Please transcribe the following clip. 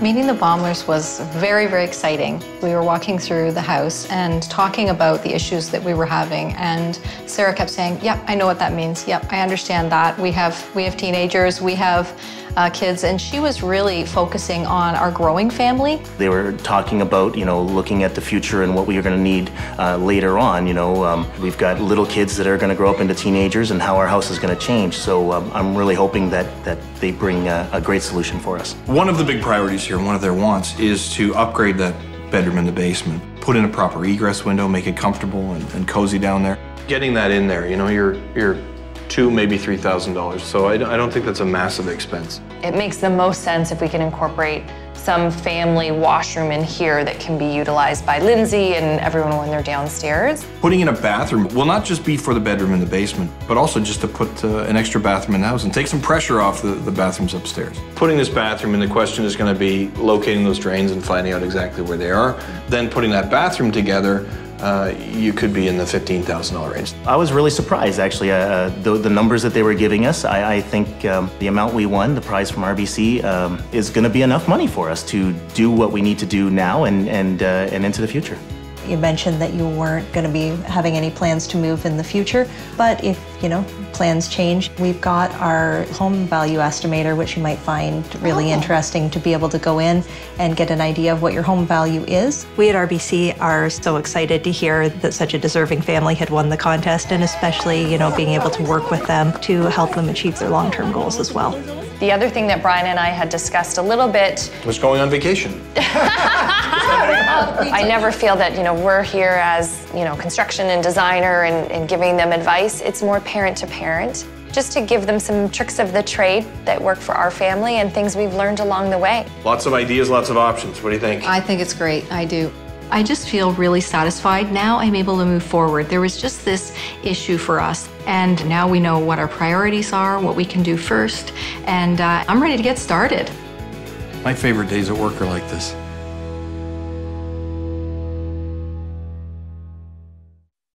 Meeting the Baeumlers was very, very exciting. We were walking through the house and talking about the issues that we were having, and Sarah kept saying, yep, I know what that means. Yep, I understand that. We have teenagers, we have kids, and she was really focusing on our growing family. They were talking about, looking at the future and what we are going to need later on. We've got little kids that are going to grow up into teenagers and how our house is going to change. So I'm really hoping that they bring a great solution for us. One of the big priorities here, one of their wants, is to upgrade that bedroom in the basement. Put in a proper egress window, make it comfortable and cozy down there. Getting that in there, you're $2,000, maybe $3,000. So I don't think that's a massive expense. It makes the most sense if we can incorporate some family washroom in here that can be utilized by Lindsay and everyone when they're downstairs. Putting in a bathroom will not just be for the bedroom in the basement, but also just to put an extra bathroom in the house and take some pressure off the bathrooms upstairs. Putting this bathroom in, the question is going to be locating those drains and finding out exactly where they are. Then putting that bathroom together, you could be in the $15,000 range. I was really surprised, actually. The numbers that they were giving us, I think the amount we won, the prize from RBC, is going to be enough money for us to do what we need to do now and into the future. You mentioned that you weren't going to be having any plans to move in the future, but if, plans change, we've got our home value estimator, which you might find really interesting to be able to go in and get an idea of what your home value is. We at RBC are so excited to hear that such a deserving family had won the contest, and especially, being able to work with them to help them achieve their long-term goals as well. The other thing that Bryan and I had discussed a little bit was going on vacation. I never feel that, we're here as, construction and designer and giving them advice. It's more parent to parent, just to give them some tricks of the trade that work for our family and things we've learned along the way. Lots of ideas, lots of options. What do you think? I think it's great. I do. I just feel really satisfied. Now I'm able to move forward. There was just this issue for us, and now we know what our priorities are, what we can do first, and I'm ready to get started. My favorite days at work are like this.